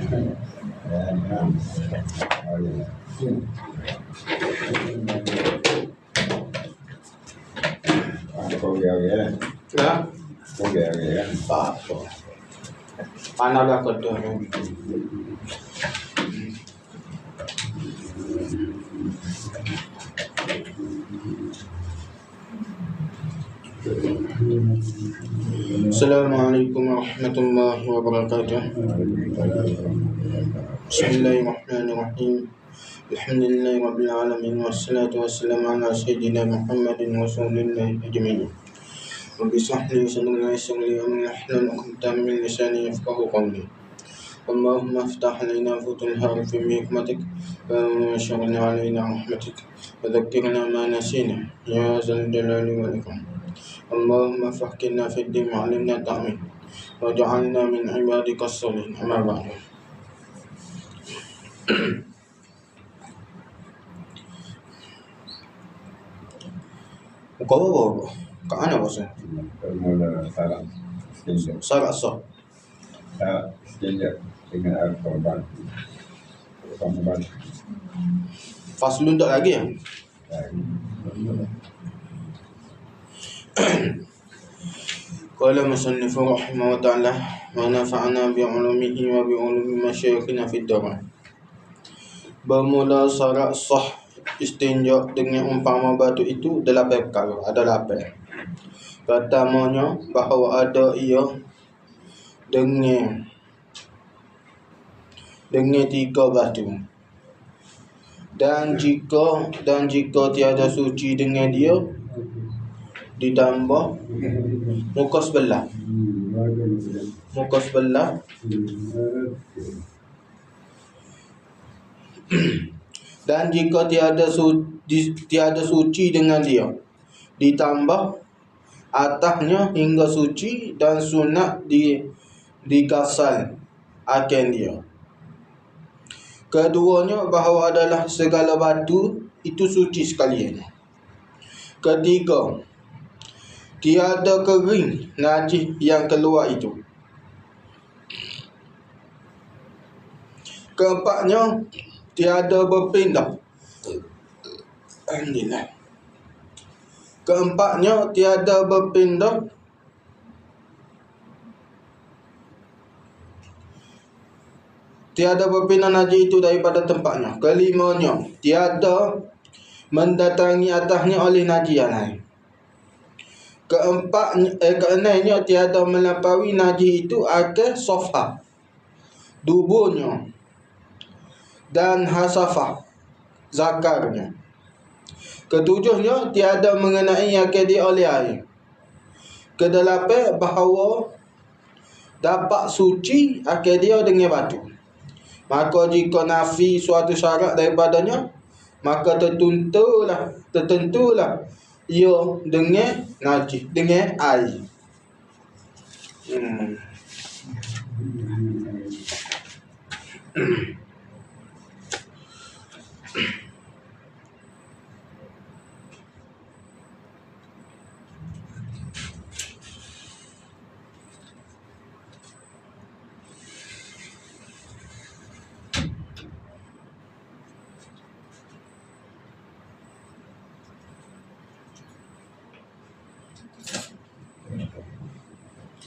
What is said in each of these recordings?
Ya, tak apa. Mana dah kata. Assalamualaikum warahmatullahi wabarakatuh. Bismillahirrahmanirrahim. Alhamdulillahirabbil alamin wassalatu wassalamu ala sayyidina Muhammadin rasulillahi ajmain. Rabbi shrah li sadri wa yassir li amri wahlul 'uqdatam min lisani yafqahu qawli. Allahumma iftah alaina futuhal harfi bi hikmatik wa anshurna alaina rahmatik wa dhakkirna ma nasina ya zal jalali wal ikram. Allahumma fahkina fid din wa 'allimna ta'min waj'alna min ibadika as-salihin. Amma ba'du. Muka apa? Kat mana bosan? Mula salam Sarak sah. sejak dengan Al-Quran Faslun tak lagi ya? Qala musannif rahimahullah ta'ala wa nafa'ana bi'ulumihi wa bi'ulumi masyayikhina fid dar. Bermula syarat sah istinja dengan umpama batu itu 8 perkara. Ada 8. Pertamanya bahawa ada ia dengan 3 batu. Dan jika tiada suci dengan dia, ditambah muka sebelah. Dan jika tiada suci dengan dia, ditambah atasnya hingga suci dan sunat dikasal akan dia. Keduanya bahawa adalah segala batu itu suci sekalian. Ketiga, tiada kering najis yang keluar itu. Keempatnya, tiada berpindah. Alhamdulillah. Keempatnya, tiada berpindah. Tiada berpindah najis itu daripada tempatnya. Kelimanya, tiada mendatangi atasnya oleh najis yang lain. Keenamnya, tiada melampaui najis itu akan sofha, duburnya, dan hasafah, zakarnya. Ketujuhnya, tiada mengenai akan dia oleh air. Kedelapan, bahawa dapat suci akan dia dengan batu. Maka jika nafi suatu syarat daripadanya, maka tertentulah ia dengan najis, dengan air.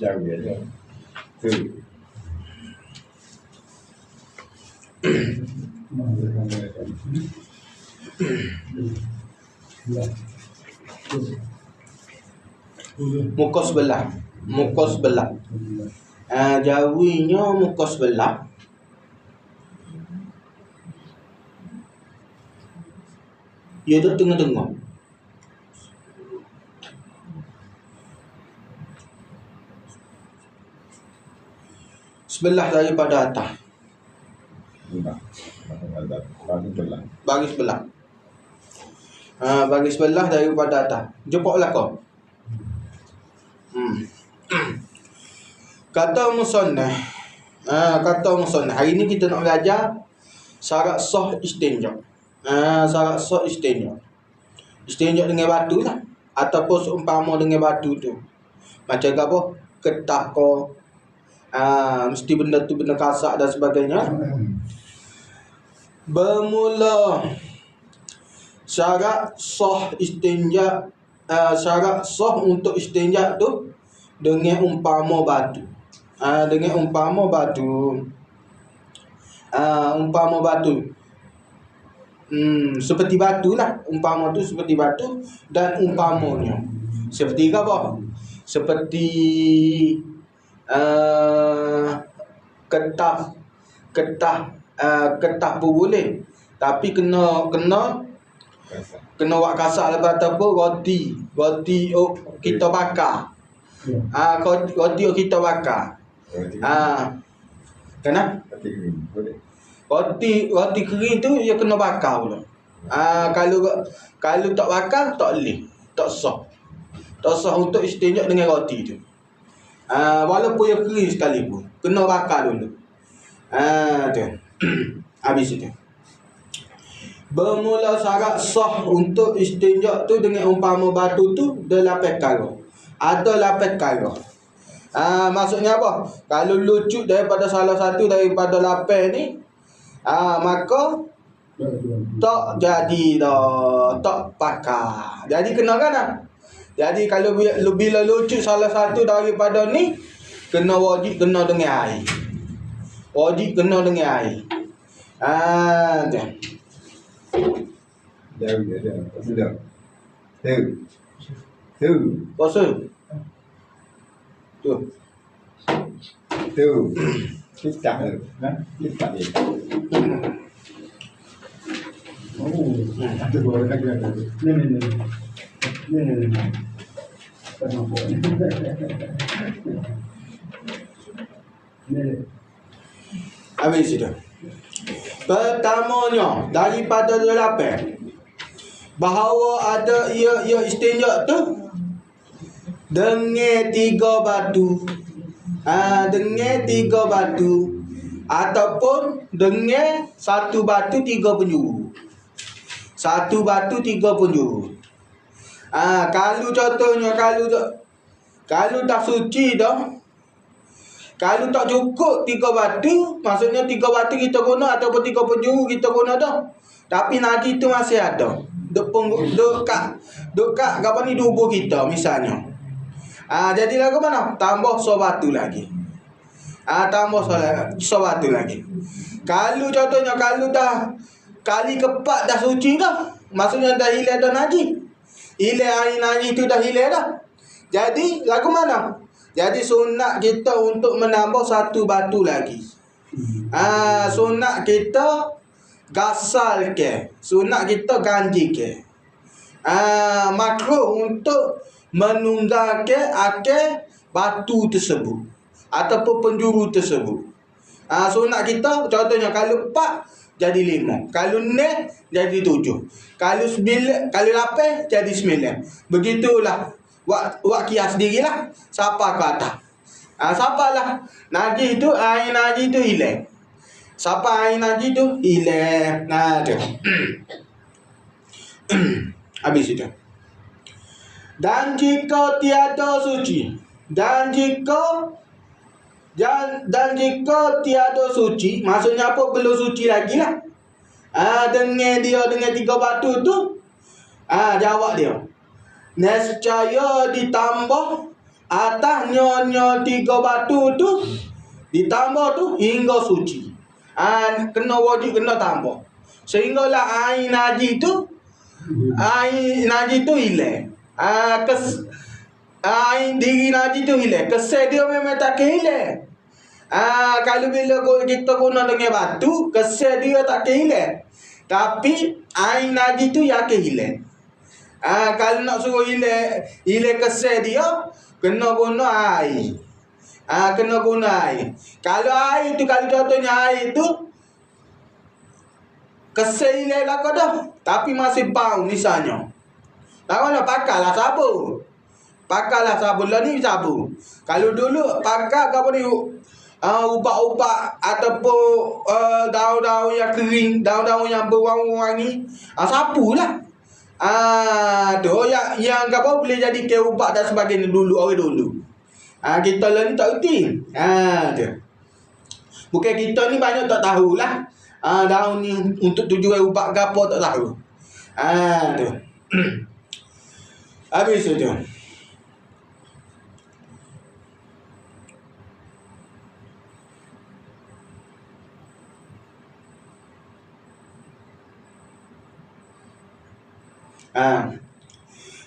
jauh ya tu Muka sebelah. Jawinya muka sebelah. Ia tu tengah-tengah. Sebelah daripada atas. Bagi sebelah. Bagi sebelah daripada atas. Jepuk belakang. Kata musannaf. Hari ni kita nak belajar syarat sah istinja. Syarat sah istinja. Istinja dengan batu lah. Ataupun seumpama dengan batu tu. Macam apa? Ketah ko. Mesti benda tu benda kasar dan sebagainya. Bermula syarat sah istinja, syarat sah untuk istinja tu dengan umpama batu. Dengan umpama batu. Umpama batu. Seperti batu lah. Umpama tu seperti batu. Dan umpamanya seperti apa? Seperti ketah pun boleh, tapi kena wak kasar lepas tu apa? Roti kita bakar. Roti kita bakar. Kenapa? Roti kering tu dia kena bakar pula. Kalau tak bakar tak boleh, tak sah. Tak sah untuk istinja dengan roti tu. Walaupun dia kering sekalipun, kena bakar dulu. Tu. Habis itu. Bermula syarat sah untuk istinja tu dengan umpama batu tu 8 perkara. Ada 8 perkara. Maksudnya apa? Kalau lucut daripada salah satu daripada 8 ni, maka tak jadi dah, tak pakar. Jadi kena kan? Jadi kalau bila lucut salah satu daripada ni, kena wajib kena dengan air. Wajib kena dengan air. Tu. Tu. Puasa. Tu. Kita dia. Ada boleh lagi ada. Ni. Tak nampak. Ni. Habis itu. Pertamanya daripada 8, bahawa ada ia istinja tu dengan 3 batu. Dengan 3 batu ataupun dengan 1 batu 3 penjuru. 1 batu 3 penjuru. Kalau contohnya kalau dah suci dah, kalau tak cukup 3 batu, maksudnya 3 batu kita guna ataupun 3 penjuru kita guna dah. Tapi najis tu masih ada. Duk kat apa ni tubuh kita misalnya. Jadi lagu mana? Tambah batu lagi. Tambah batu lagi. Kalau contohnya kalau dah kali keempat dah suci dah, maksudnya dah hilang dah najis. Hilang air najis tu dah hilang dah. Jadi lagu mana? Jadi sunat kita untuk menambah 1 batu lagi. Sunat kita gasal ke, sunat kita ganji ke. Makruh untuk menunggalkan akal batu tersebut ataupun penjuru tersebut. Sunat kita contohnya kalau 4 jadi 5, kalau 6 jadi 7, kalau 9, kalau 8 jadi 9. Begitulah. Buat kias sendirilah. Siapa ke atas? Siapalah najis tu, air najis tu hilang. Siapa air najis tu hilang. Tu. Habis itu. Dan jika tiada suci, dan jika tiada suci, maksudnya apa? Belum suci lagi lah. Dengan 3 batu tu, jawab dia. Nescaya ditambah atas nyonya 3 batu tu, ditambah tu hingga suci. Kena wajib kena tambah. Sehinggalah air najis tu hilang. Air diri najis tu hilang. Kesel dia memang tak hilang. Kalau bila kita guna dengan batu, kesel dia tak hilang. Tapi air najis tu yakin hilang. Kalau nak suruh hilang kesel dia, kena guna air. Kena guna air. Kalau air tu, kalau contohnya air tu kesel hilang lah kau dah, tapi masih bau misalnya, tak mana, pakarlah sabun. Pakarlah sabun lah ni sabun. Kalau dulu pakar apa ni, ubat-ubat ataupun daun-daun yang kering, daun-daun yang berwangi-wangi, sapulah. Tu yang apa boleh jadi ke ubat dan sebagainya dulu, orang dulu. Kita lah ni tak reti. Tu. Bukan kita ni banyak tak tahulah. Daun ni untuk tujuan ubat ke apa tak tahu. Tu. Habis tu.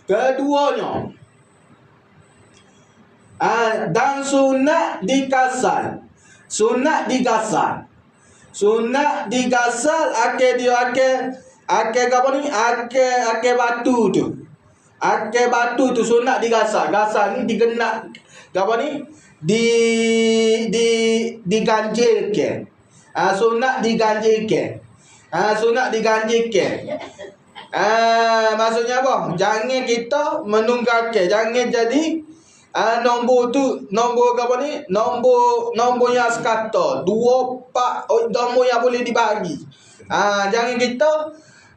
Keduanya, dan sunat digasal. Sunat digasal akal dia akal apa ni? Akal batu tu. Akal batu tu sunat digasal. Gasal ni digenak apa ni? Diganjilkan. Sunat diganjilkan. Sunat diganjilkan. Maksudnya apa? Jangan kita menunggalkan. Jangan jadi nombor tu, nombor apa ni? Nombor yang sekata 2, 4 nombor yang boleh dibahagi. Jangan kita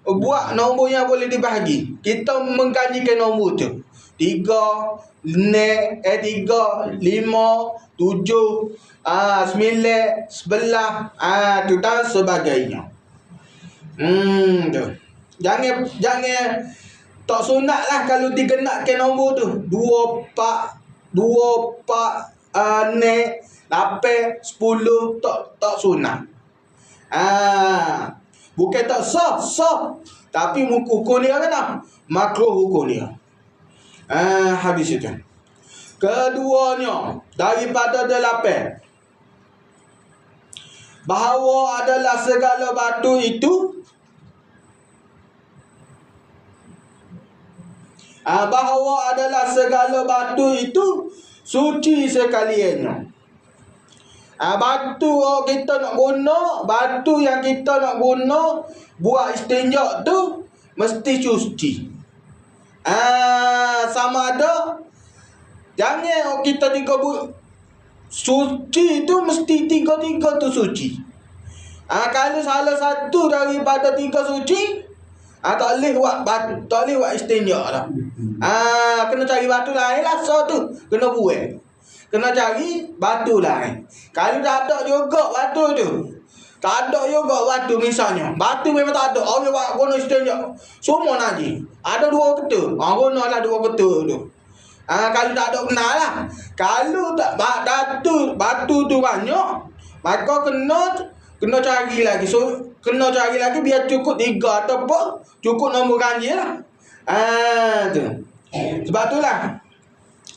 buat nombor yang boleh dibahagi. Kita mengganjikan nombor tu 3, 5, 7, 9, 11, tu dan sebagainya. Tu. Jangan tak sunat lah kalau digenakkan nombor tu 2, 4, 6, 8, 10 tak sunat. Bukan tak sah, tapi hukum dia kena makruh hukum dia. Habis itu. Keduanya daripada 8 bahawa adalah segala batu itu bahawa adalah segala batu itu suci sekaliannya. Batu kita nak guna, batu yang kita nak guna buat istinja tu mesti suci. Sama ada jangan kita suci tu mesti tiga-tiga tu suci. Kalau salah satu daripada 3 suci, tak boleh buat batu, tak boleh buat istinja dah. Kena cari batu lain lah. So tu kena buat. Kena cari batu lain. Kalau tak ada juga batu tu, tak ada juga batu misalnya. Batu memang tak ada. Orang buat guna istinja semua nanti. Ada 2 ketul. Gunalah 2 ketul tu. Kalau tak ada kenal lah. Kalau tak batu tu banyak, maka kena cari lagi. So kena cari lagi biar cukup 3 atau apa, cukup nombor ganjil lah. Tu. Sebab tu lah,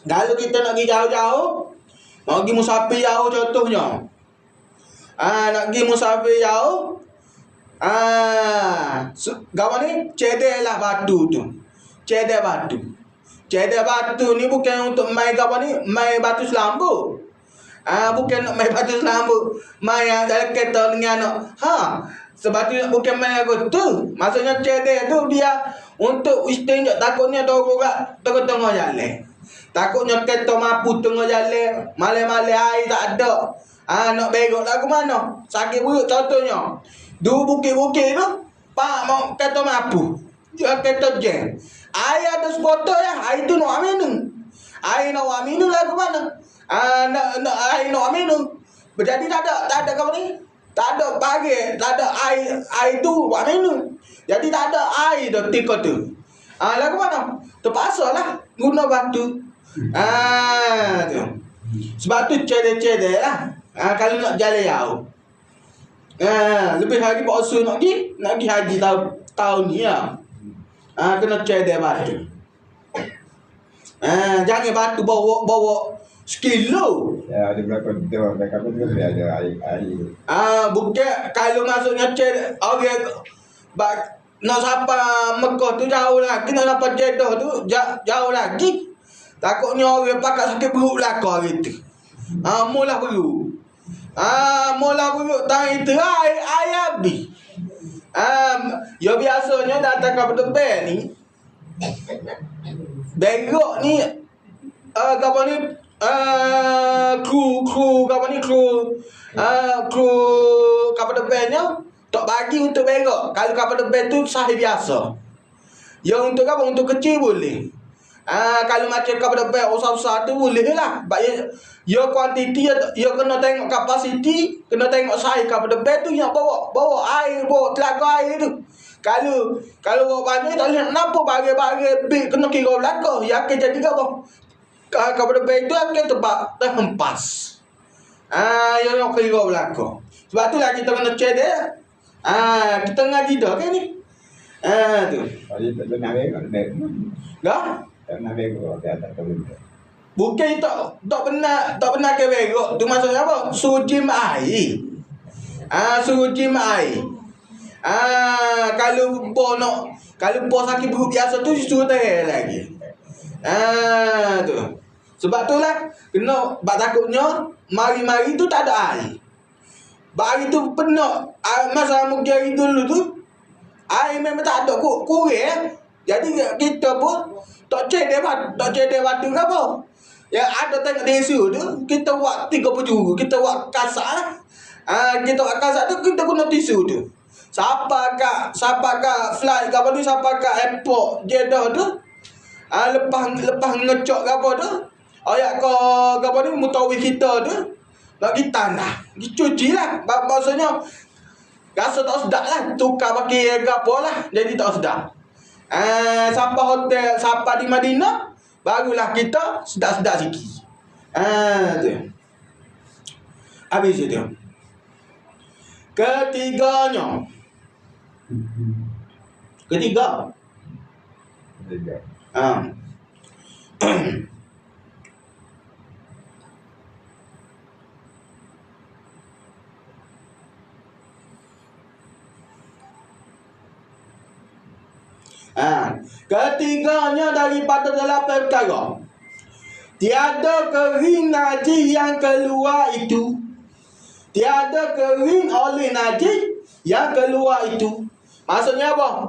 kalau kita nak pergi jauh-jauh, nak pergi musafir jauh contohnya, nak pergi musafir jauh, gawan ni cedek lah batu tu. Cedek batu ni bukan untuk main gawan ni, main batu selambu. Bukan nak main batu selambu, main yang dalam kereta dengan anak. Sebab tu bukan main aku tu. Maksudnya cedek tu dia untuk istinja. Takutnya ada orang tengah jalan. Takutnya kereta mampu tengah jalan, malam-malam air tak ada. Nak berok lah ke mana? Sakit perut contohnya. Dua bukit-bukit tu, pak mau kereta mampu. Kereta jam. Air ada sepotong ya, air tu nak minum. Air nak minum lah ke mana? Nak air nak minum. Jadi tak ada kau ni. Tak ada pagi, tak ada air tu buat minum. Jadi tak ada air dah tika tu. Lagu mana? Terpaksa lah guna batu. Tu. Sebab tu cedek-cedek lah. Kalau nak jalan jauh. Lebih lagi Pak Usul nak pergi haji tahun ni lah. Kena cedek batu. Jangan batu bawa sekilo. Ada berapa betul mereka pun ada air. Bukan kalau maksudnya orang nak sampai Mekah tu jauh lagi, nak sampai Jeddah tu jauh lagi. Takutnya orang pakat sakit perut belakang gitu. Mula perut. Tak itu air habis. Ya biasanya datang ke Pedebel ni. Berok ni apa ni? Kru kapal depannya tak bagi untuk berok. Kalau kapal depan tu sahih biasa. Yang untuk apa? Untuk kecil boleh. Kalau macam kepada bank usaha-usaha tu boleh lah. Ya kuantiti, ya kena tengok kapasiti, kena tengok saiz kepada bank tu yang bawa air, bawa telaga air tu. Kalau bawa banyak tak boleh nak nampak bagi bil kena kira belaka. Ya akan jadi apa? Kepada bank tu akan terhempas. Yang nak kira belaka. Sebab tu lah kita kena check dia. Kita ngaji dah kan ni. Tu. Jadi tak nak bego, Dah? tak nak bego, tak tahu. Bukan tak pernah ke berok. Tu maksudnya apa? Suruh jim air. Suruh jim air. Kalau bos sakit perut biasa tu suruh teh lagi. Tu. Sebab tu lah kena bak takutnya mari-mari tu tak ada air. Bari tu penuh. Masa mungkin hari dulu tu air memang tak ada kurang. Jadi kita pun tak cedek batu ke apa. Yang ada tengok di isu tu, kita buat 30 juru, kita buat kasak. Kita buat kasak tu, kita guna tisu tu. Siapa kat flight ke apa tu, siapa kat airport Jeddah tu, lepas ngecok ke apa tu, ayak ke apa ni, mutawif kita tu, nak pergi tanah, dicuci lah. Maksudnya, rasa tak sedap lah, tukar pakai ke apa lah, jadi tak sedap. Sampai hotel, sampai di Madinah, barulah kita sedap-sedap sikit. Tu. Habis itu. Ketiga. Ketiganya daripada 8 perkara. Tiada kering najis yang keluar itu. Tiada kering oleh najis yang keluar itu. Maksudnya apa?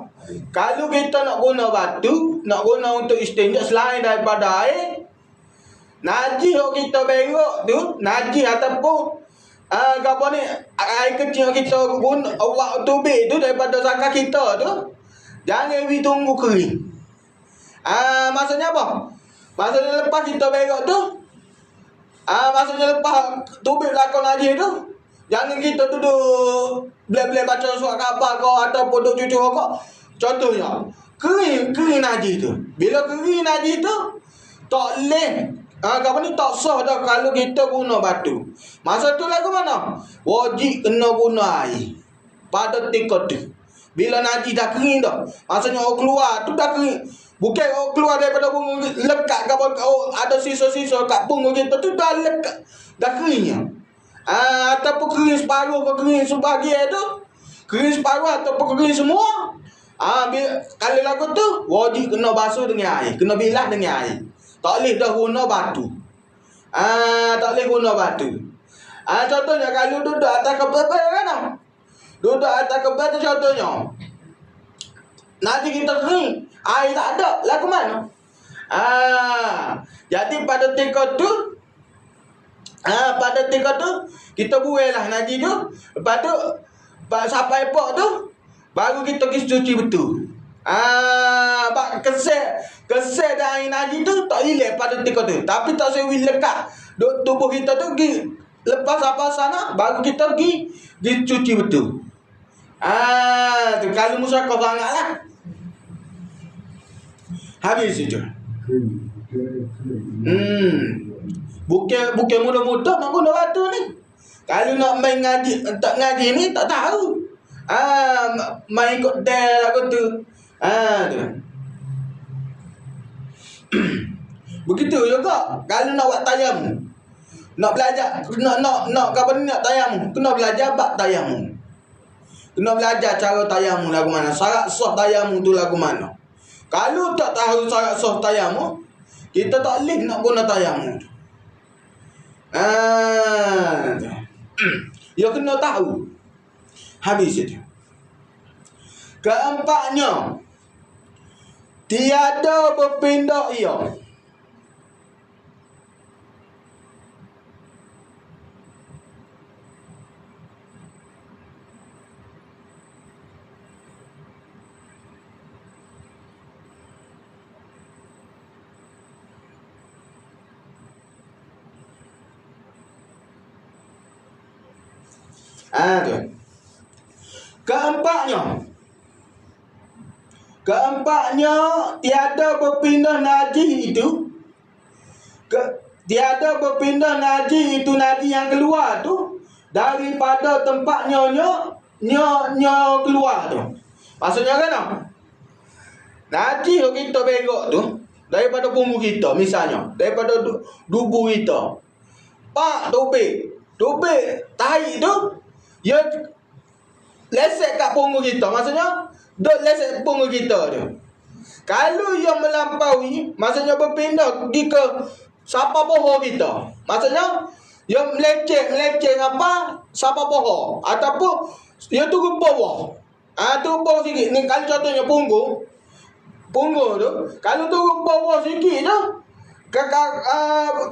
Kalau kita nak guna batu, nak guna untuk istinja selain daripada air, najis yang kita berok tu, najis ataupun apa ni, air kecil kita guna awak tubik tu daripada zakat kita tu, jangan tunggu kering. Maksudnya apa? Maksudnya lepas kita berok tu, maksudnya lepas tubik belakang najis tu, jangan kita duduk boleh baca surat khabar kau ataupun duduk cucu kau. Contohnya, kering najis tu. Bila kering najis tu, tak leh. Apa ni, tak sah dah kalau kita guna batu. Masa tu lagu mana? Wajib kena guna air pada tika tu. Bila najis dah kering dah, maksudnya keluar tu dah kering. Bukan keluar daripada bunga lekat ke apa, ada sisa-sisa kat bunga kita tu dah lekat, dah keringnya. Ataupun kering separuh ke kering sebahagian tu, kering separuh ataupun kering semua. Kalau lagu tu wajib kena basuh dengan air, kena bilas dengan air. Tak boleh dah guna batu. Tak boleh guna batu. Contohnya kalau duduk atas kebel kan. Duduk atas kebel tu contohnya. Nanti kita kering, air tak ada, lagu mana? Jadi pada tika tu, kita buai lah najis tu. Lepas tu, sampai pok tu, baru kita pergi cuci betul. Kesek dah air najis tu, tak hilang pada tika tu. Tapi tak sewi lekat. Tubuh kita tu pergi, lepas apa sana, baru kita pergi cuci betul. Tu kalau musyarakah sangat lah. Habis je. Bukan mudah-mudah nak guna batu ni. Kalau nak main ngaji, tak ngaji ni tak tahu. Main ikut del aku tu. Tu. Begitu juga kalau nak buat tayamum. Nak belajar, nak apa ni, nak tayamum, kena belajar bab tayamum. Kena belajar cara tayamum lagu mana, syarat sah tayamum tu lagu mana. Kalau tak tahu syarat sah tayamum, kita tak boleh nak guna tayamum. Ya kena tahu. Habis itu. Keempatnya, tiada berpindah ia. Tu. Keempatnya tiada berpindah najis itu. Tiada berpindah najis itu, najis yang keluar tu daripada tempat nyo keluar tu. Maksudnya kan? Najis kita begok tu daripada punggung kita, misalnya daripada dubu kita. Pak tubik tahi tu dia lesek kat punggung kita. Maksudnya duk lesek punggung kita tu. Kalau dia melampaui, maksudnya berpindah pergi ke sapa pohon kita. Maksudnya dia meleceh apa? Sapa pohon ataupun dia turun bawah. Turun bawah sikit. Ni kalau contohnya punggung tu, kalau turun bawah sikit tu,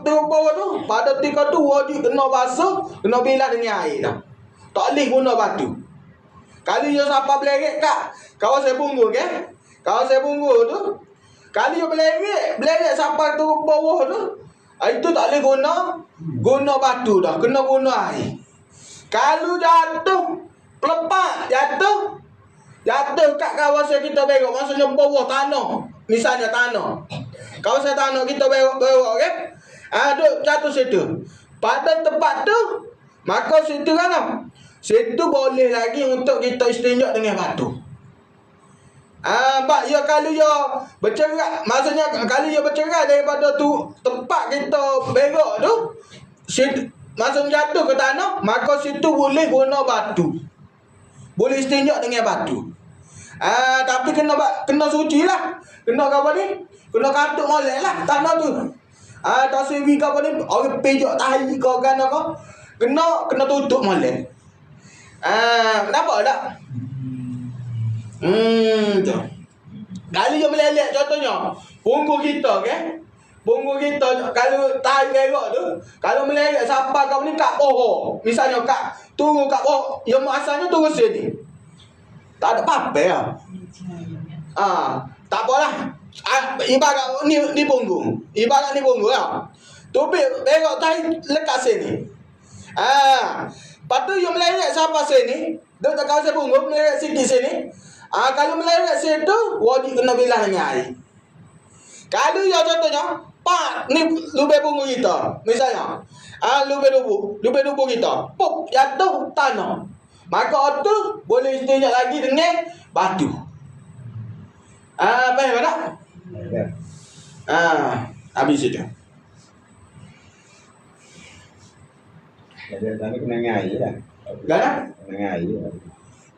turun bawah tu, pada ketika tu wajib kena basuh, kena bilas dengan air dah. Tak boleh guna batu. Kalau dia sampai belerik kat kawasan punggung ke? Kawasan punggung tu, kalau dia belerik sampai turun bawah tu, itu tak boleh guna batu dah, kena guna air. Kalau jatuh, pelepak jatuh kat kawasan kita berok, maksudnya bawah tanah, misalnya tanah, kawasan tanah kita berok kan, duk jatuh situ. Pada tempat tu, maka situ kan, situ boleh lagi untuk kita istinja dengan batu. Ya kalau dia bercerai, maksudnya kalau dia bercerai daripada tu tempat kita berok tu, situ, maksudnya jatuh ke tanah, maka situ boleh guna batu. Boleh istinja dengan batu. Tapi kena suci lah. Kena apa ni? Kena katuk molek lah tanah tu. Tak sewi ke apa ni? Orang pejok tahi ke kan apa? Kena tutup molek. Nampak tak? Tu. Kalau dia melelek contohnya, punggung kita kan? Punggung kita kalau tahi berok tu, kalau melelek sampai kau ni kat pohon. Misalnya turun kat pohon, yang asalnya turun sini. Tak ada apa-apa lah. Tak apalah. Ibarat ni punggung. Ibarat ni punggung lah. Tubik berok tahi lekat sini. Lepas tu yang melelek sampai sini, duduk kat kawasan punggung, melelek sikit sini. Kalau melelek situ, wajib kena bilas dengan air. Kalau ya contohnya, pak ni lubang punggung kita, misalnya, lubang dubu kita, pop jatuh tanah, maka tu boleh istinja lagi dengan batu. Faham tak? Ya. Habis itu. Jadi tadi kena air lah. Kan? Kena air.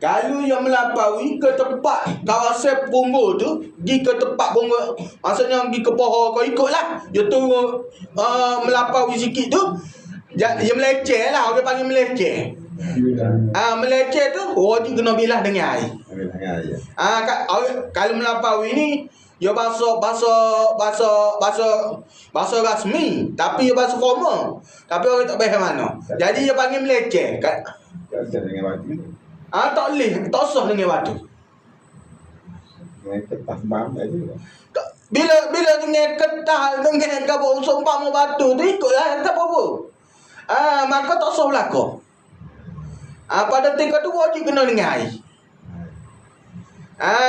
Kalau yang melampaui ke tempat kawasan punggung tu, pergi ke tempat punggung, maksudnya pergi ke pohon, kau ikutlah. Dia turun melampaui sikit tu, dia meleceh lah, orang panggil meleceh. Meleceh tu, wajib kena bilas dengan air. Kalau melampaui ni, dia basuh rasmi, tapi dia basuh formal. Tapi orang tak faham mana. Jadi dia panggil meleceh. Tak dengan batu. Tak boleh, tak sah dengan batu. Dengan kertas bam aja. Bila dengan kertas, dengan kapal umpama batu tu ikutlah tak apa-apa. Maka tak sah berlaku. Pada tingkat tu wajib kena dengan air.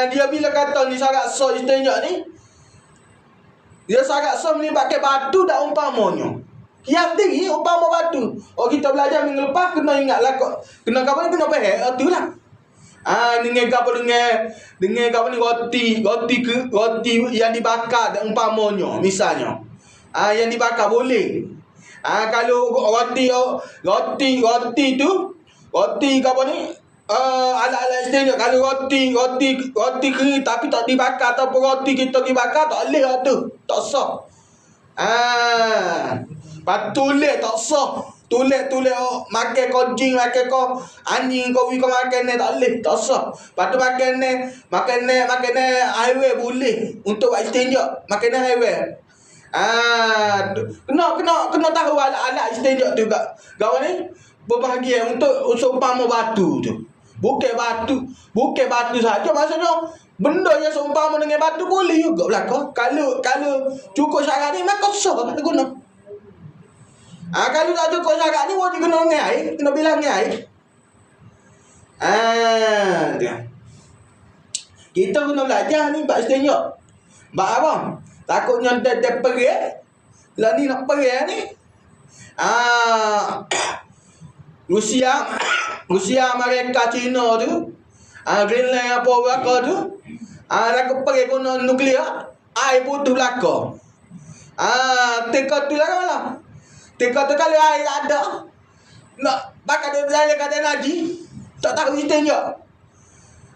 Dia bila kata ni syarat sah istinja ni, dia syarat sah melibatkan batu tak umpamanya. Yang tinggi umpama batu. Kita belajar minggu lepas kena ingatlah kena apa ni, kena faham itulah. Dengan apa ni roti yang dibakar dan umpamanya misalnya. Yang dibakar boleh. Kalau roti tu apa ni? Alat-alat istinja. Kalau roti kering tapi tak dibakar ataupun roti kita dibakar, tak boleh lah tu. Tak sah. Tulis tak sah. Tulis makan kau jing, makan kau anjing, kau makan ni tak boleh, tak sah. Lepas tu makan ni highway boleh untuk buat istinja. Makan ni highway. Kena tahu alat-alat istinja tu gawan ni berbahagian untuk seumpama batu tu. Bukan batu saja, maksudnya benda yang seumpama dengan batu boleh juga berlaku. Kalau cukup syarat ni maka sah guna. Kalau tak cukup syarat ni wajib kena dengan air, kena bilang dengan air. Dia. Kita kena belajar ni bab istinja. Bab apa? Takutnya dia perih. Lah ni nak perih ni. Rusia Amerika China tu. Greenland apa belaka tu. Takut perih guna nuklear. Air putus belaka. Teka tu lah kan. Teka tu kalau air tak ada. Nak pakai dia berjalan kata lagi. Tak tahu istinja.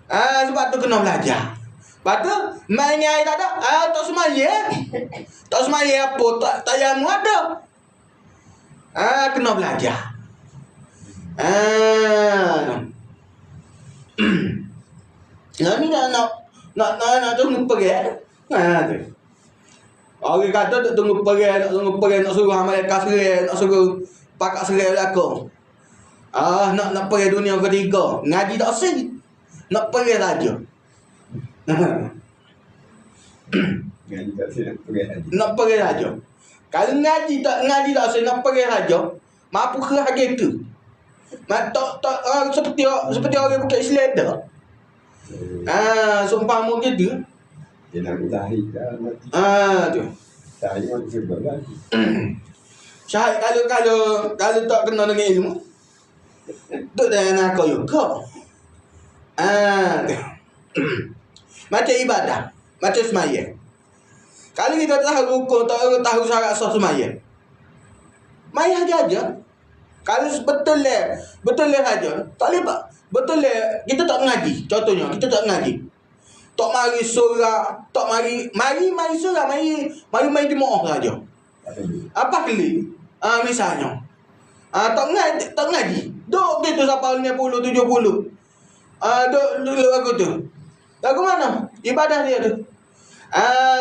Sebab tu kena belajar. Lepas tu main air tak ada. Tak semaya. Tak semaya apa. Tak yang ada. Kena belajar. Ni nak tunggu pergi. Tu. Orang kata tak tunggu pergi, nak suruh Amerika serai, nak suruh pakak serai belakang. Nak pergi dunia ketiga. Ngaji tak sih. Nak pergi saja. Ngaji tak sih nak pergi saja. Nak pergi saja. Kalau ngaji tak sih nak pergi saja. Mampu ke hari tu. Seperti orang bukan Islam dah. Sumpah gitu. Dia nak tahid dah mati. Tu. Tahid mati sebab lah. Syahid kalau tak kena dengan ilmu. Duk dah nak kau juga. Macam ibadah, macam semaya. Kalau kita tahu rukun, tahu syarat sah semaya. Maya aja. Kalau betul saja. Tak boleh pak. Betul kita tak mengaji. Contohnya kita tak mengaji. Tak mari surah, tak mari surah, mari jemaah saja. Apa kali? Misalnya. Tak mengaji. Duk gitu sampai 50 70. Duk aku tu. Lagu mana? Ibadah dia tu.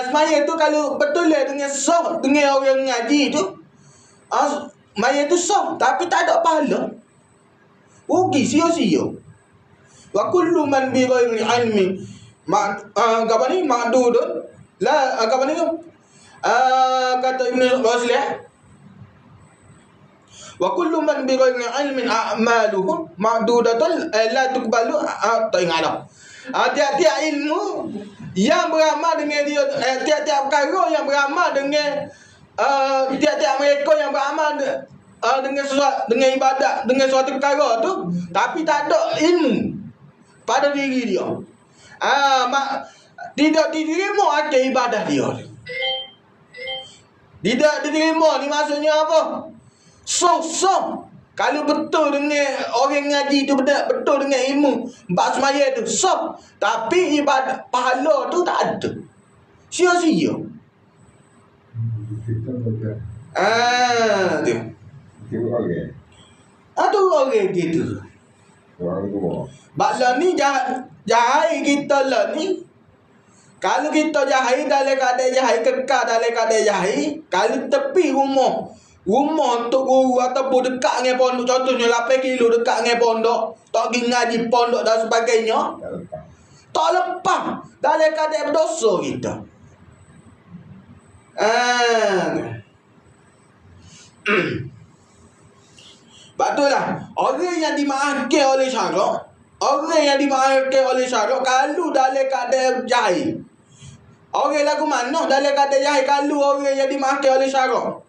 Semaya tu kalau betul dengan sah dengan orang ngaji tu. Semaya tu sah tapi tak ada pahala. Rugi sia-sia. Wa kullu man bi ghairi ilmi ma'dudun la kata Ibn Razli. Wa kullu man bi ghairi ilmin a'maluhu ma'dudatun la tuqbalu tak ingat dah. Tiap-tiap ilmu yang beramal dengan dia, tiap-tiap perkara yang beramal dengan tiap-tiap mereka yang beramal dengan ibadat, dengan suatu perkara tu, tapi tak ada ilmu pada diri dia. Tidak diterima akan ibadah dia. Tidak diterima ni maksudnya apa? So kalau betul dengan orang ngaji tu betul dengan ilmu bab semaya tu sah, tapi ibadah pahala tu tak ada. Sia-sia. Tu. Itu orang. Tu orang gitu. Orang tua. Baklah ni jahai kita lah ni. Kalau kita jahai dalam keadaan jahai, kekal dalam keadaan jahai, kalau tepi rumah tu guru ataupun dekat dengan pondok, contohnya 8 kilo dekat dengan pondok, tak pergi ngaji pondok dan sebagainya, tak lepas dalam keadaan berdosa kita. Betullah orang yang dimaafkan oleh syarak, kalau dalam keadaan jahil. Orang lagu mana dalam keadaan jahil kalau orang yang dimaafkan oleh syarak?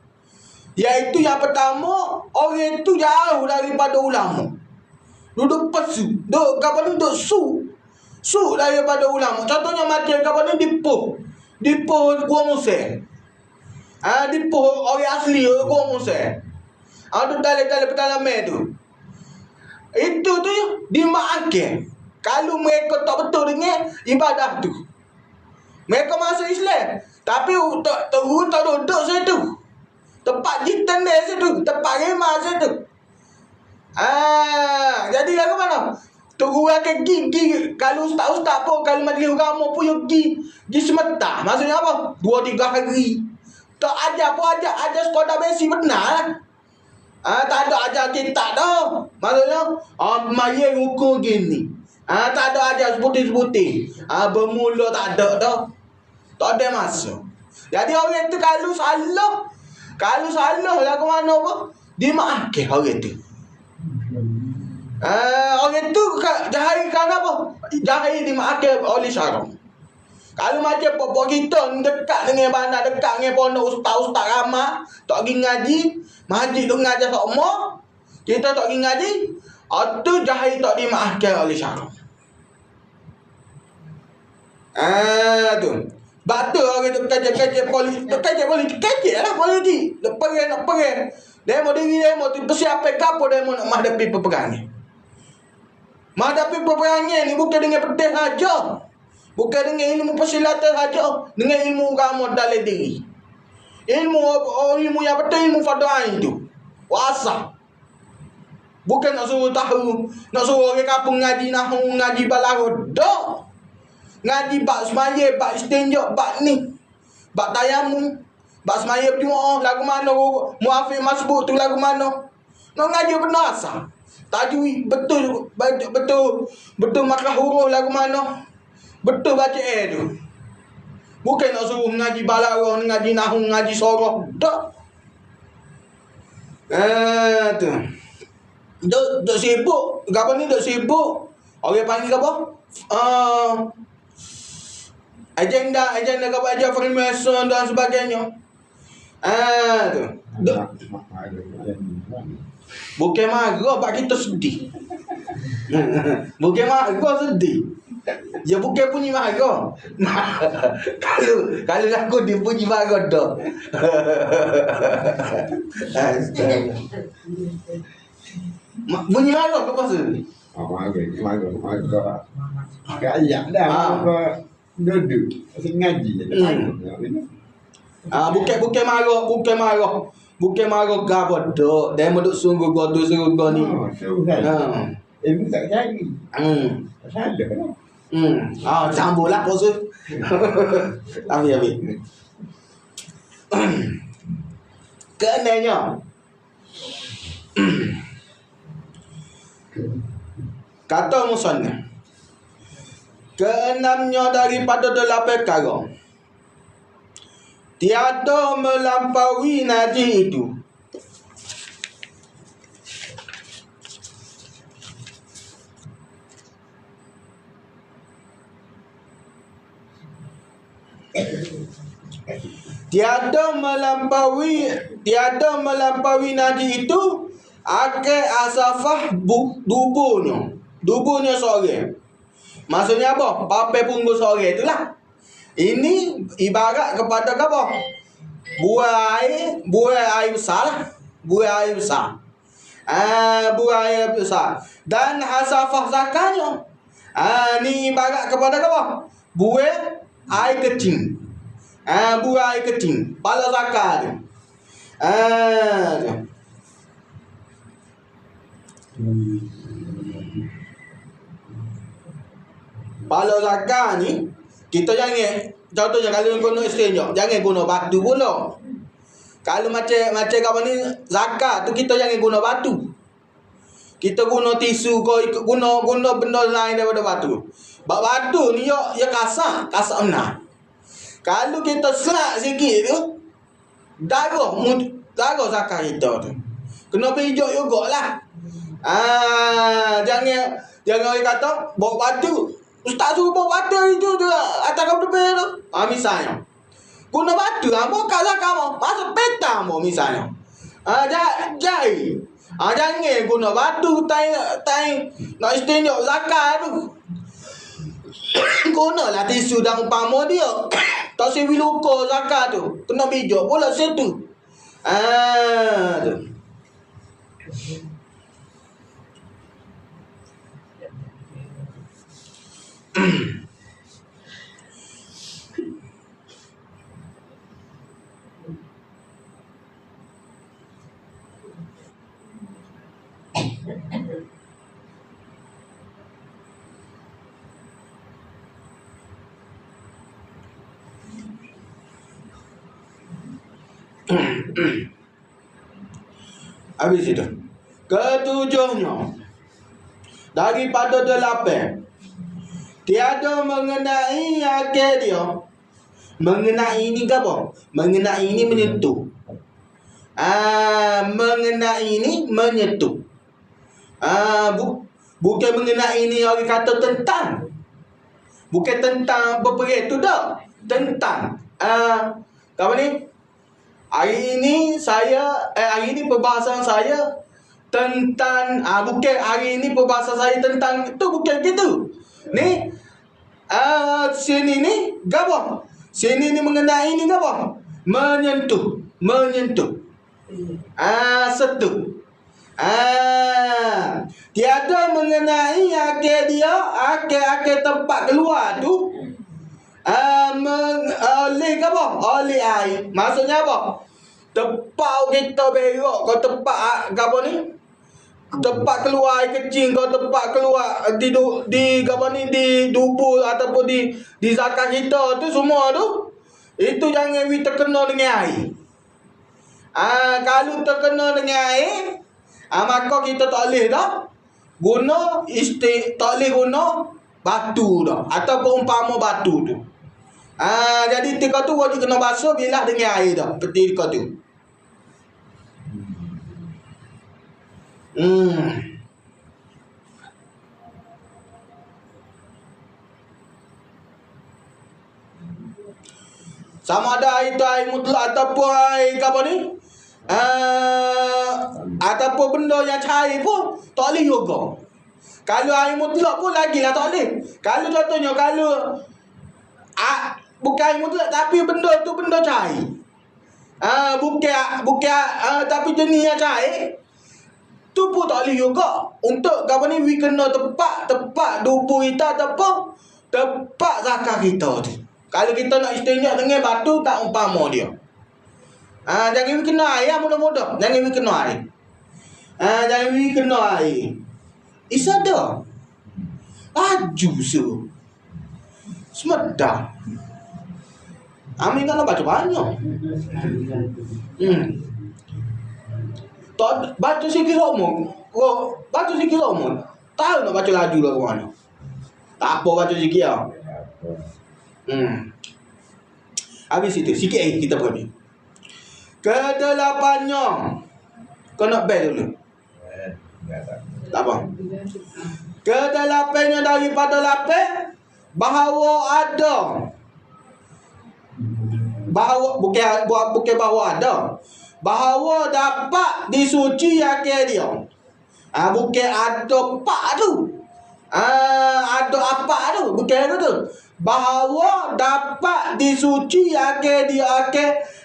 Iaitu yang pertama, orang itu jauh daripada ulama. Duduk pesu, duduk su daripada ulama. Contohnya macam kapan ni dipuh Gua Musa. Dipuh orang asli Gua Musa. Duduk dalam pedalaman tu. Itu tu dimaafkan. Kalau mereka tak betul dengan ibadah tu. Mereka masuk Islam, tapi tak duduk situ. Tempat jitan dia situ, tempat remah situ. Jadi lagu mana? Tunggu akan pergi kalau ustaz pun, kalau majlis agama pun pergi semata. Maksudnya apa? 2-3 hari. Tak ajar pun ajar sekadar basic benar. Tak ada ajar kitab dah. Maksudnya maya hukum gini. Tak ada ajar sebuti-sebuti. Bermula tak ada dah. Tak ada masuk. Jadi orang tu kalau salah lagu mana apa? Dimaafkan orang tu. Orang tu jahil kerana apa? Jahil dimaafkan oleh syarak. Kalau macam pokok kita ni dekat dengan bandar, dekat dengan pondok ustaz-ustaz ramah, tak pergi ngaji, masjid tu ngajar sama, kita tak pergi ngaji, itu jahil tak dimaafkan oleh syarak. Tu. Sebab tu orang tu kerja politik, kerja lah politik. Nak perang. Demo diri demo tu persiapan kapo demo nak menghadapi peperangan. Menghadapi peperangan ni bukan dengan pedih saja. Bukan dengan ilmu persilatan saja, dengan ilmu agama dalam diri. Ilmu yang betul, ilmu fardu ain tu. Wasa. Bukan nak suruh tahu, nak suruh orang kampung ngaji nahu, ngaji balarut. Dak. Ngaji bab semaya, bab istinja, bab ni. Bab tayamum, bab semaya berjemaah, lagu mana muafiq masbuk tu lagu mana. Nak ngaji benar asal. Tajwid betul makrah huruf lagu mana. Betul baca tu. Bukan nak suruh ngaji balarah, ngaji nahu, ngaji sorah. Tak. Tu. Dok sibuk. Apa ni dok sibuk? Orang panggil apa? Agenda apa aja Freemason dan sebagainya. Tu. Bukan marah, pak kita sedih. Bukan marah, sedih. Ya bukan bunyi marah. Kalau aku dipuji marah dah. Bunyi marah ke pasal? Marah. Kayak dah. Duduk. Masih ngaji. Bukan marah. Bukan marah gapo dak. Dia mau duk sungguh gua tu sungguh gua ni. Ilmu tak cari. Salah lah. Sambunglah proses. Habis. Kenanya. Kata musannaf. Keenamnya daripada 8 perkara. Tiada melampaui najis itu. Tiada melampaui najis itu akal asafah dubunya seorang. Maksudnya apa? Papai punggung seorang itulah. Ini ibarat kepada apa? Buah air besar lah. Buah air besar. Dan hasafah zakanya. Ni ibarat kepada apa? Buah air kecil. Buah air kecil. Pala zakat tu. Pala zakat ni kita jangan, contohnya kalau guna istinja, jangan guna batu pula. Kalau macam apa ni zakat tu kita jangan guna batu. Kita guna tisu ke guna benda lain daripada batu. Sebab batu ni ya kasar benar. Kalau kita serak sikit tu darah zakat kita tu. Kena pijak jugalah. Jangan orang kata bawa batu. Ustaz suruh bawa batu itu tu atas kau depan tu. Misalnya. Guna batu bukanlah kamu. Masuk peta misalnya. Jai. Jangan guna batu tai nak istinja zakat tu. Gunalah tisu dan umpama dia. Tak sewi luka zakat tu. Kena bijak pula situ. Tu. Habis itu. Ketujuhnya, daripada 8, tiada mengenai akal dia. Mengenai ini apa? Mengenai ini menyentuh. Mengenai ini menyentuh. Bukan mengenai ni orang kata tentang. Bukan tentang berperih tu dah. Tentang. Apa ni? Hari ini perbahasan saya tentang bukan hari ini perbahasan saya tentang itu, bukan gitu. Ni sini ni gapo? Sini ni mengenai ni gapo? Menyentuh. Setu. Tiada mengenai akal tempat keluar tu oleh apa? Oleh air. Maksudnya apa? Tempat kita berok, kau tempat apa ni? Tempat keluar air kecil, kau tempat keluar di apa ni, di dubur ataupun di zakat kita tu semua tu, itu jangan terkena dengan air. Kalau terkena dengan air, maka kita tak boleh dah tak boleh guna batu dah ataupun umpama batu tu. Jadi tika tu wajib kena basuh bilah dengan air dah, peti tika tu. Sama ada itu air mutlak ataupun air apa ni? Ataupun benda yang cair pun tak boleh juga. Kalau air mutlak pun lagilah tak boleh. Kalau contohnya bukan air mutlak tapi benda tu benda cair. Bukan tapi jenis yang cair tu pun tak boleh juga. Untuk apa ni, we kena tempat dubur kita ataupun tempat zakat kita tu. Kalau kita nak istinja dengan batu tak umpama dia. Jangan kena air mudah-mudah. Jangan kena air. Jangan kena air. Isa dah. Laju su. Semeda. Amin kan baca banyak. Tak baca sikit omong. Baca sikit omong. Tahu nak baca laju lah ke mana. Tak apa baca sikit lah. Habis itu sikit air kita pergi. Kedelapannya. Kau nak bel dulu? Tak apa. Kedelapannya daripada lapis bahawa ada. Bukan bahawa ada. Bahawa dapat disuci akal dia. Bukan ada pak tu. Ada apa tu? Bukan itu tu. Bahawa dapat disuci akal dia,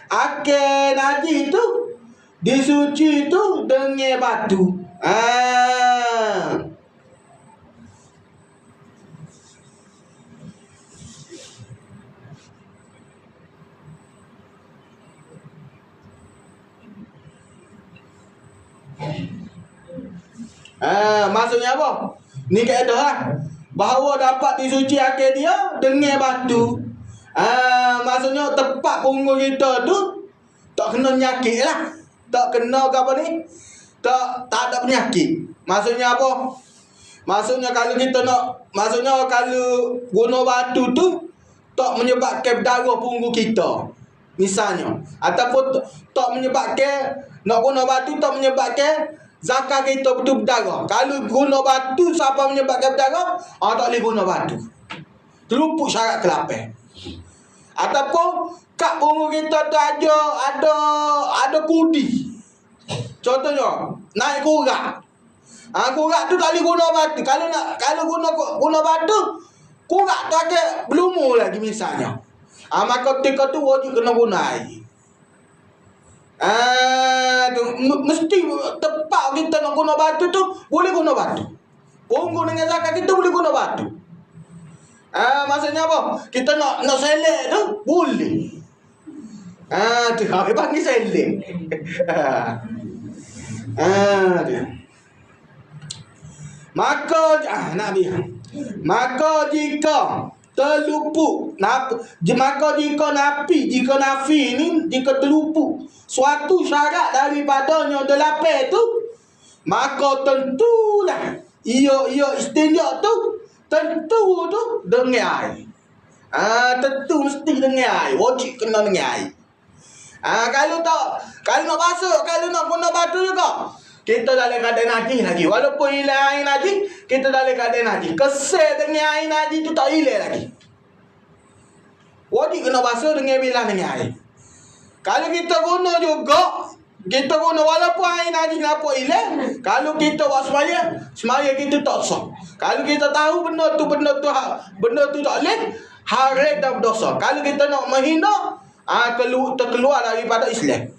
akal najis tu disuci tu dengan batu. Maksudnya apa? Ni kaedah lah. Bahawa dapat disuci akal dia dengan batu. Maksudnya tempat punggung kita tu tak kena penyakit lah. Tak kena apa ni? Tak ada penyakit. Maksudnya apa? Maksudnya kalau kita nak, maksudnya kalau guna batu tu tak menyebabkan berdarah punggung kita. Misalnya. Ataupun tak menyebabkan, nak guna batu tak menyebabkan zakat kita betul berdarah. Kalau guna batu siapa menyebabkan berdarah, tak boleh guna batu. Terlumpuk syarat kelapis. Ataupun kat punggung kita tu ada kudi. Contohnya naik kurak. Kurak tu tak boleh guna batu. Kalau guna batu, kurak tu akan berlumur lagi misalnya. Maka ketika tu wajib kena guna air. Mesti tempat kita nak guna batu tu boleh guna batu. Punggung dengan zakat kita boleh guna batu. Maksudnya apa? Kita nak selek tu boleh. Tu apa panggil selek. Maka jika terluput, maka jika nafi ni, jika terluput suatu syarat daripadanya delapan tu, maka tentulah ia istinja tu tentu tu dengan air. Tentu mesti dengan air, wajib kena dengan air. Kalau nak basuh, kalau nak guna batu juga, kita dalam keadaan najis lagi. Walaupun hilang air najis, kita dalam keadaan najis. Kesel dengan air najis tu tak hilang lagi. Wajib kena basuh dengan bilah dengan air. Kalau kita guna juga, kita guna walaupun air najis kenapa hilang, kalau kita buat semaya kita tak sah. Kalau kita tahu benda tu tak boleh, haram dan berdosa. Kalau kita nak menghina, terkeluar daripada Islam.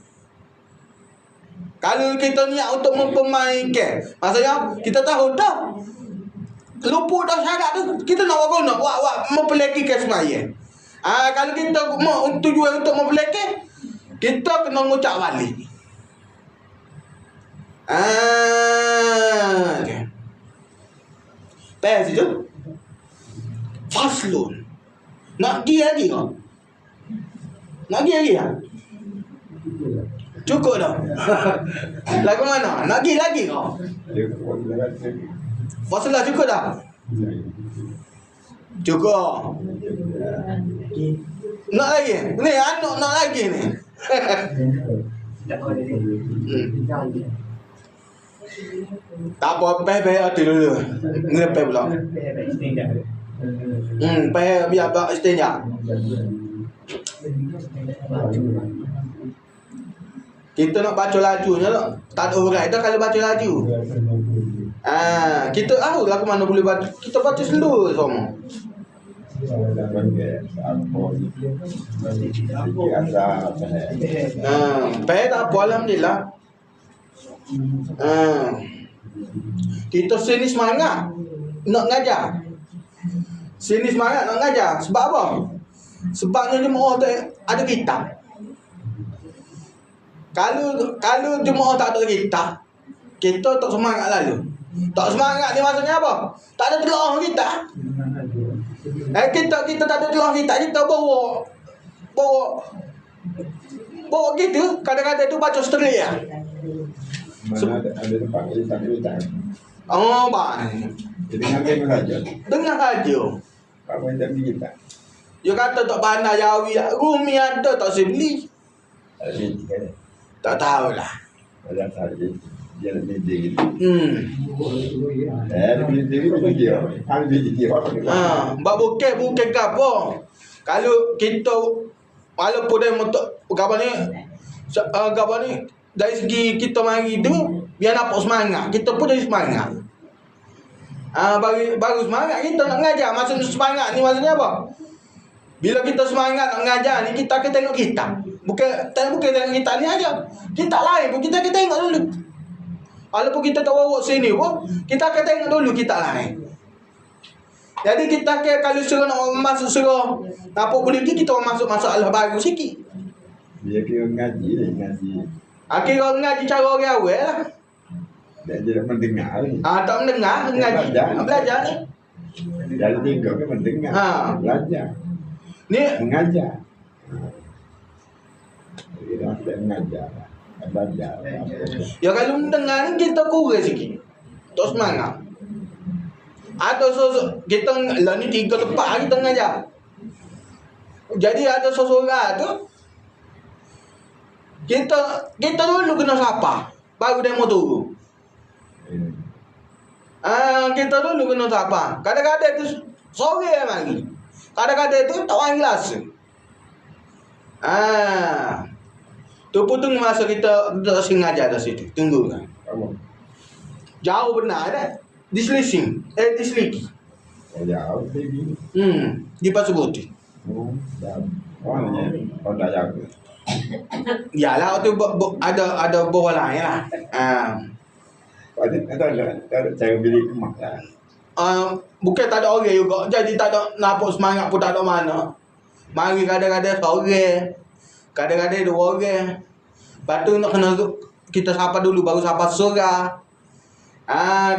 Kalau kita niat untuk mempermainkan, maksudnya kita tahu dah luput dah syarat tu, kita nak buat mempelekikan semaya. Kalau kita tujuan untuk mempeleki, kita kena ngucap balik. Okay. Pes je. Faslun. Nak pergi lagi kau? Nak pergi lagi tak? Cukup dah. Lagu mana? Nak pergi lagi kau? Masalah cukup dah? Cukup. Nak lagi? Ni anak nak lagi ni. Tak apa, peh hati dulu. Ngepeh pula. Peh biar bak istinja. Kita nak baca lajunya tak ada orang dah kalau baca laju. Kita tahu lah ke mana boleh baca. Kita baca slow semua. Peh tak apa, alhamdulillah. Kita sini semangat nak ngajar. Sini semangat nak ngajar. Sebab apa? Sebabnya jemaah tu ada kitab. Kalau jemaah tak ada kitab, kita tak semangat lalu. Tak semangat ni maksudnya apa? Tak ada telah kita. Kita tak ada telah kita. Kita bawa gitu. Kadang-kadang tu baca Australia. Mana ada tempat kita tak boleh. Oh, baik. Jadi dengar saja. Dengar saja. Apa yang tak boleh kita? Dia kata tak pandai Jawi, Rumi ada tak saya beli. Tak tahulah. Ada saja. Dia nak beli gitu. Beli dia. Kami beli dia. Mbak bukan ke apa? Kalau kita walaupun dia untuk apa ni dari segi kita mari tu biar nampak semangat, kita pun jadi semangat. Baru semangat kita nak mengajar. Maksudnya semangat ni maksudnya apa? Bila kita semangat nak mengajar ni, kita akan tengok kita. Bukan tengok kita ni aja. Kita lain pun kita akan tengok dulu. Walaupun kita tak bawa sini pun, kita akan tengok dulu kita lain. Jadi kita akan kalau suruh nak masuk suruh apa boleh pergi, kita masuk masalah baru sikit. Dia kira ngaji. Akhirnya ngaji cara orang awal lah. Dia mendengar. Tak mendengar, ngaji. Belajar ni. Dari tiga ke mendengar. Belajar. Ni mengajar. Kita masih mengajar. Belajar. Ya kalau mendengar ni kita kurang sikit. Tak semangat. Ada kita lah ni 3 lepas kita mengajar. Jadi ada seseorang tu kita dulu kena sapa baru demo turun. Kita dulu kena sapa. Kadang-kadang tu sore mari. Kadang-kadang tu tak orang kelas. Tu pun tunggu masa kita sengaja dah situ. Tunggu kan. Jauh benar dah. Diselising. Diseliki. Jauh tinggi. Di Pasir Putih. Orang ni dah jauh. Yalah tu ada bawah lain lah. Ada cara beli kemak lah. Bukan tak ada orang juga. Jadi tak ada nampak semangat pun tak ada mana. Mari kadang-kadang seorang. Kadang-kadang 2 orang. Lepas tu nak kena kita sapa dulu baru sapa surah.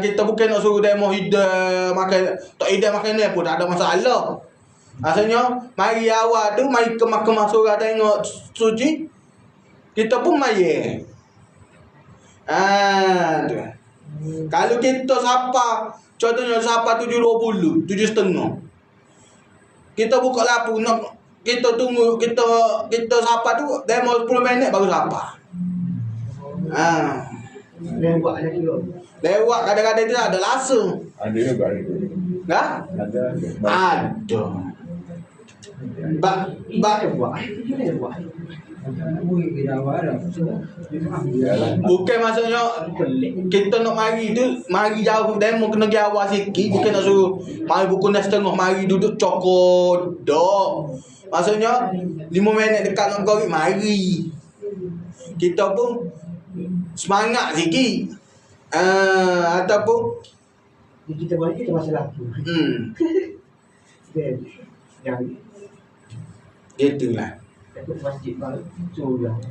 Kita bukan nak suruh demo hidup makan. Tak hidup makan ni pun tak ada masalah. Maksudnya mari awal tu mari kemas-kemas surah tengok suci. Kita pun mari. Tu. Kalau kita sapa, contohnya sapa 7.20, 7.30. Kita buka lampu nak kita tunggu kita sapa tu demo 10 minit baru sapa. Lewat lagi tu. Lewat kadang-kadang dia ada rasa. Ada juga itu. Kan? Ada. Ada. Bak Lewat. Bui ke awal dah. bukan maksudnya kita nak mari jauh demo kena pergi awal sikit, bukan nak suruh mari pukul 6.30 mari duduk cokot. Dok. Maksudnya 5 minit dekat nak goreng mari. Kita pun semangat sikit. Ataupun Kita balik kita masalah tu. Yang gitulah. takut masjid baru.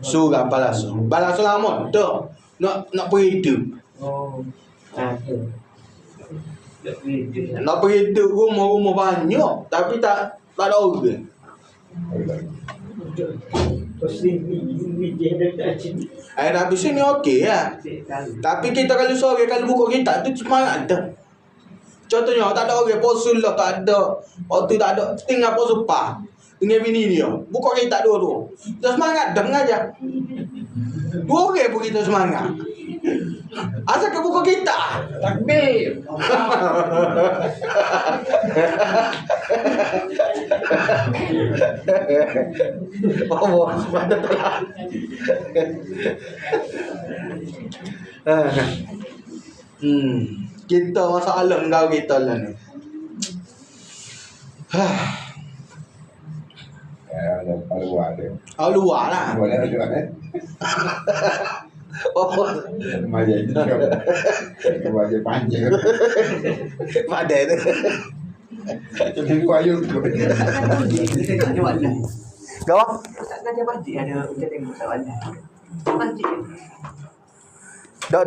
Surah balaso. Balaso lama tu. Nak pergi hidup. Oh. Ada. Nak pergi hidup rumah-rumah banyak tapi tak ada orang. Terus ni dia dah sini. Tapi sini okey lah. Tapi kita kalau sore kalau buka kitab tu semangat dah. Contohnya tak ada orang posul lah, tak ada. Waktu tak ada tinggal posul pa. Dengan bini dia. Buka kitab dua-dua. Kita semangat dah mengajar. 2 orang pun kita semangat. Asal ke buka kitab? Takbir. Oh, mata telah. Kita masalah engkau kita lah ni. Ada luar dia. Luar lah. Boleh ada kan? Oh, Maja itu kan. Maja panjang. pada tu. Jadi kuayuk. Tak ada warna. Gawak? Tak ada masjid ada kita tengok tak warna. Masjid. Dah